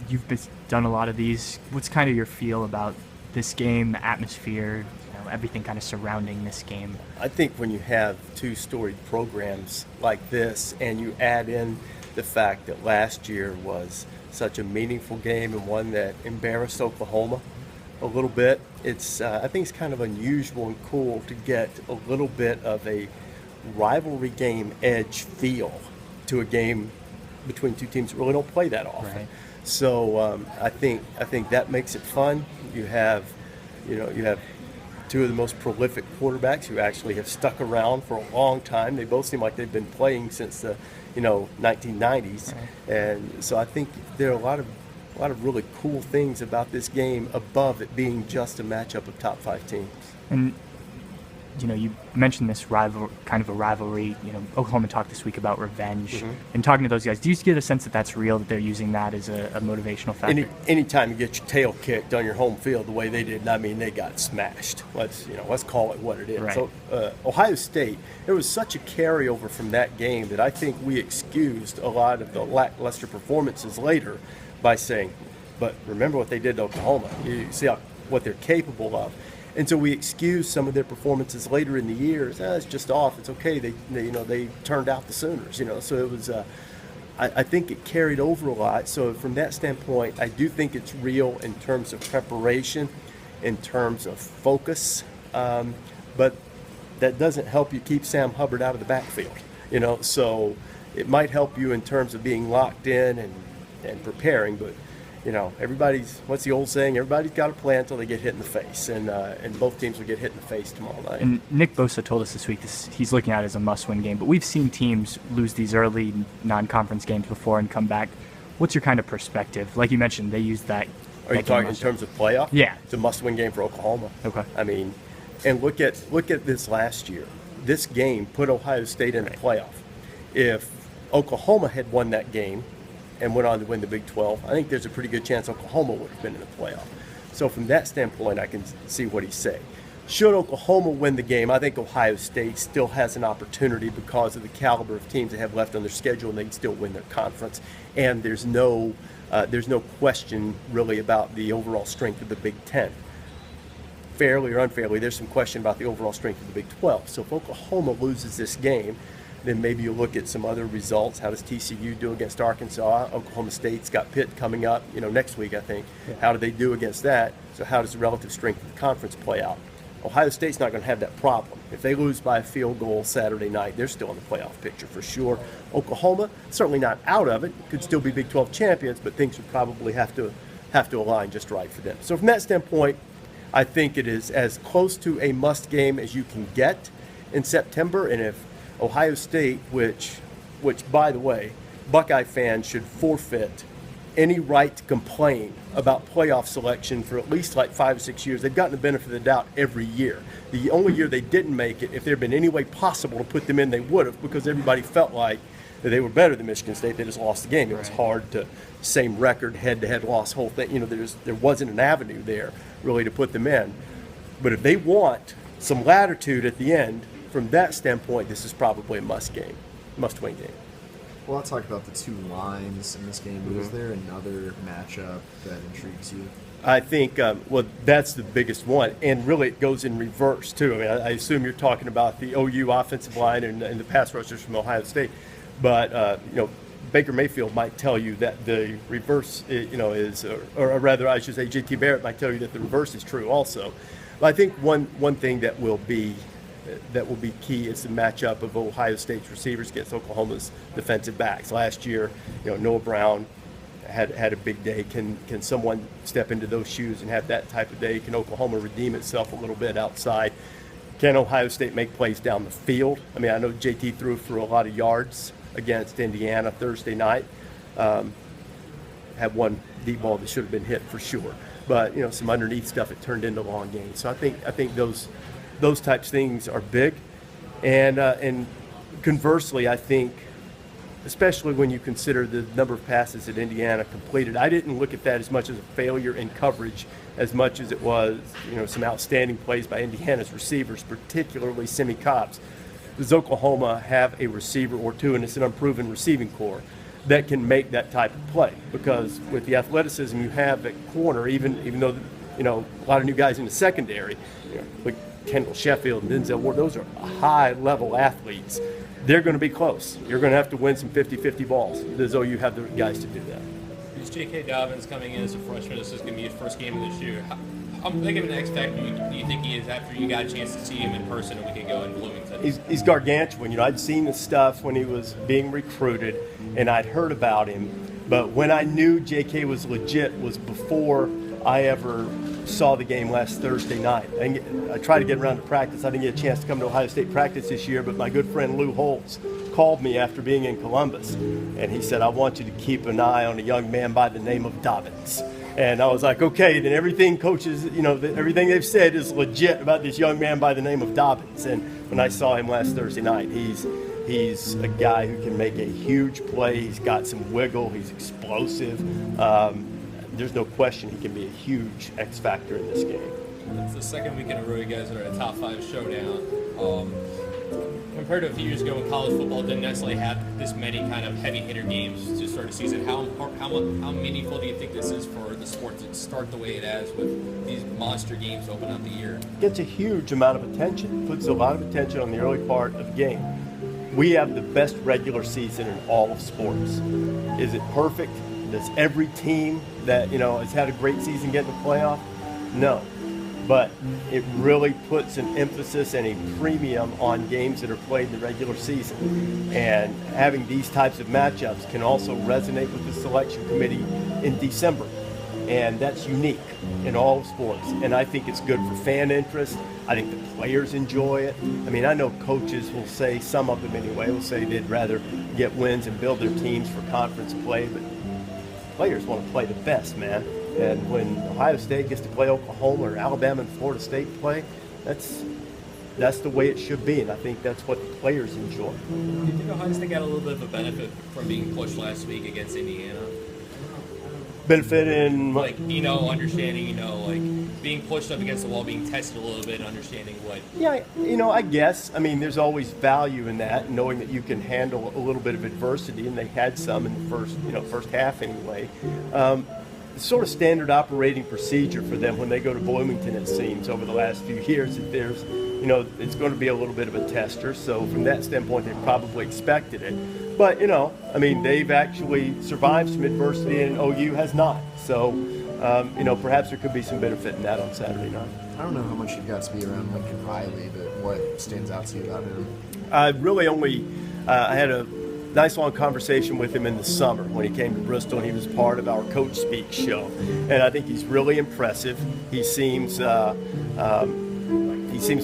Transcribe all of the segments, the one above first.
you've done a lot of these. What's kind of your feel about this game, the atmosphere, everything kind of surrounding this game? I think when you have two storied programs like this and you add in the fact that last year was such a meaningful game and one that embarrassed Oklahoma a little bit, I think it's kind of unusual and cool to get a little bit of a rivalry game edge feel to a game between two teams that really don't play that often. Right. So I think that makes it fun. You have two of the most prolific quarterbacks who actually have stuck around for a long time. They both seem like they've been playing since the 1990s, right. And so I think there are a lot of really cool things about this game above it being just a matchup of top 5 teams. And you mentioned this kind of a rivalry. Oklahoma talked this week about revenge. Mm-hmm. And talking to those guys, do you get a sense that that's real, that they're using that as a motivational factor? Anytime you get your tail kicked on your home field the way they did, they got smashed. Let's call it what it is. Right. So Ohio State, there was such a carryover from that game that I think we excused a lot of the lackluster performances later by saying, but remember what they did to Oklahoma. You see what they're capable of. And so we excuse some of their performances later in the year. It's just off. It's okay. They turned out the Sooners. So it was. I think it carried over a lot. So from that standpoint, I do think it's real in terms of preparation, in terms of focus. But that doesn't help you keep Sam Hubbard out of the backfield. So it might help you in terms of being locked in and preparing, but. What's the old saying? Everybody's got a plan until they get hit in the face, and both teams will get hit in the face tomorrow night. And Nick Bosa told us this week he's looking at it as a must-win game, but we've seen teams lose these early non-conference games before and come back. What's your kind of perspective? Like you mentioned, they used that. Are you talking in terms of playoff? Yeah. It's a must-win game for Oklahoma. Okay. And look at this last year. This game put Ohio State in the playoff. If Oklahoma had won that game and went on to win the Big 12, I think there's a pretty good chance Oklahoma would have been in the playoff. So from that standpoint, I can see what he's saying. Should Oklahoma win the game, I think Ohio State still has an opportunity because of the caliber of teams they have left on their schedule, and they can still win their conference. And there's no question really about the overall strength of the Big 10. Fairly or unfairly, there's some question about the overall strength of the Big 12. So if Oklahoma loses this game, then maybe you look at some other results. How does TCU do against Arkansas? Oklahoma State's got Pitt coming up, next week, I think. Yeah. How do they do against that? So how does the relative strength of the conference play out? Ohio State's not going to have that problem. If they lose by a field goal Saturday night, they're still in the playoff picture for sure. Oklahoma, certainly not out of it. Could still be Big 12 champions, but things would probably have to align just right for them. So from that standpoint, I think it is as close to a must game as you can get in September. And if Ohio State, which by the way, Buckeye fans should forfeit any right to complain about playoff selection for at least like 5 or 6 years. They've gotten the benefit of the doubt every year. The only year they didn't make it, if there had been any way possible to put them in, they would have, because everybody felt like that they were better than Michigan State. They just lost the game. It was hard to, same record, head-to-head loss, whole thing. there wasn't an avenue there really to put them in. But if they want some latitude at the end, from that standpoint, this is probably a must-win game. Well, I'll talk about the two lines in this game, but is there another matchup that intrigues you? I think, that's the biggest one, and really it goes in reverse, too. I assume you're talking about the OU offensive line and the pass rushers from Ohio State, but, Baker Mayfield might tell you that the reverse, is, or rather, I should say JT Barrett might tell you that the reverse is true also. But I think one thing that will be key is the matchup of Ohio State's receivers against Oklahoma's defensive backs. Last year, Noah Brown had a big day. Can someone step into those shoes and have that type of day? Can Oklahoma redeem itself a little bit outside? Can Ohio State make plays down the field? I know JT threw for a lot of yards against Indiana Thursday night. Had one deep ball that should have been hit for sure. But, some underneath stuff, it turned into long gains. So I think those types of things are big. And conversely, I think, especially when you consider the number of passes that Indiana completed, I didn't look at that as much as a failure in coverage as much as it was, some outstanding plays by Indiana's receivers, particularly Simi Cobbs. Does Oklahoma have a receiver or two, and it's an unproven receiving core, that can make that type of play, because with the athleticism you have at corner, even though a lot of new guys in the secondary, like Kendall Sheffield and Denzel Ward, those are high-level athletes. They're going to be close. You're going to have to win some 50-50 balls, as though you have the guys to do that. There's J.K. Dobbins coming in as a freshman. This is going to be his first game of this year. How big of an X factor do you think he is after you got a chance to see him in person a week ago in Bloomington? He's gargantuan. I'd seen the stuff when he was being recruited, and I'd heard about him. But when I knew J.K. was legit was before I ever saw the game last Thursday night. I tried to get around to practice. I didn't get a chance to come to Ohio State practice this year, but my good friend Lou Holtz called me after being in Columbus, and he said, I want you to keep an eye on a young man by the name of Dobbins. And I was like, okay, then everything coaches, everything they've said is legit about this young man by the name of Dobbins. And when I saw him last Thursday night, he's a guy who can make a huge play. He's got some wiggle. He's explosive. There's no question he can be a huge X factor in this game. It's the second week in a row you guys are at a top 5 showdown. Compared to a few years ago when college football didn't necessarily have this many kind of heavy hitter games to start a season, how meaningful do you think this is for the sport to start the way it has with these monster games to open up the year? Gets a huge amount of attention. Puts a lot of attention on the early part of the game. We have the best regular season in all of sports. Is it perfect? Does every team that has had a great season get in the playoff? No. But it really puts an emphasis and a premium on games that are played in the regular season. And having these types of matchups can also resonate with the selection committee in December. And that's unique in all of sports. And I think it's good for fan interest. I think the players enjoy it. I mean, I know coaches will say, some of them anyway, will say they'd rather get wins and build their teams for conference play. But players want to play the best, man. And when Ohio State gets to play Oklahoma or Alabama and Florida State play, that's the way it should be, and I think that's what the players enjoy. Do you think Ohio State got a little bit of a benefit from being pushed last week against Indiana? Benefit in understanding, being pushed up against the wall, being tested a little bit, understanding what. Yeah, I guess. I mean, there's always value in that, knowing that you can handle a little bit of adversity, and they had some in the first half anyway. It's sort of standard operating procedure for them when they go to Bloomington, it seems, over the last few years. That there's, it's going to be a little bit of a tester. So from that standpoint, they probably expected it. But, they've actually survived some adversity, and OU has not. So, perhaps there could be some benefit in that on Saturday night. I don't know how much you got to be around Lincoln Riley, but what stands out to you about him? I really only I had a nice long conversation with him in the summer when he came to Bristol, and he was part of our Coach Speak show. And I think he's really impressive. He seems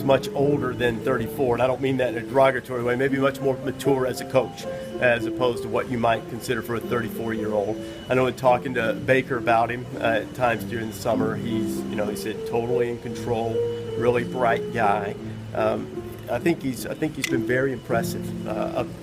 much older than 34, and I don't mean that in a derogatory way, maybe much more mature as a coach as opposed to what you might consider for a 34-year-old. I know in talking to Baker about him at times during the summer, he said totally in control, really bright guy. I think he's been very impressive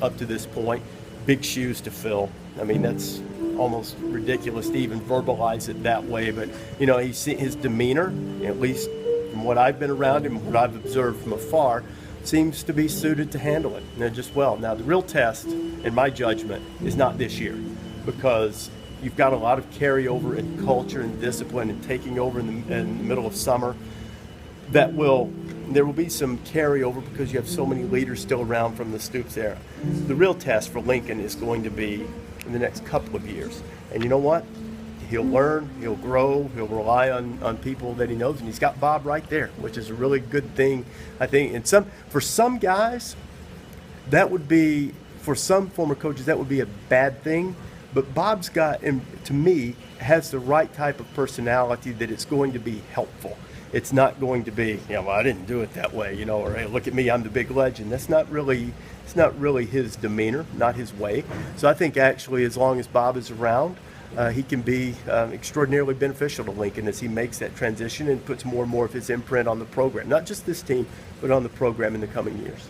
up to this point. Big shoes to fill. I mean, that's almost ridiculous to even verbalize it that way. But his demeanor, at least from what I've been around him, what I've observed from afar, seems to be suited to handle it just well. Now, the real test, in my judgment, is not this year, because you've got a lot of carryover in culture and discipline and taking over in the middle of summer. There will be some carryover because you have so many leaders still around from the Stoops era. The real test for Lincoln is going to be in the next couple of years. And you know what? He'll learn, he'll grow, he'll rely on people that he knows, and he's got Bob right there, which is a really good thing, I think. And for some guys, that would be, for some former coaches, that would be a bad thing. But Bob's got, and to me, has the right type of personality that it's going to be helpful. It's not going to be, I didn't do it that way, or hey, look at me, I'm the big legend. It's not really his demeanor, not his way. So I think actually, as long as Bob is around, he can be extraordinarily beneficial to Lincoln as he makes that transition and puts more and more of his imprint on the program, not just this team, but on the program in the coming years.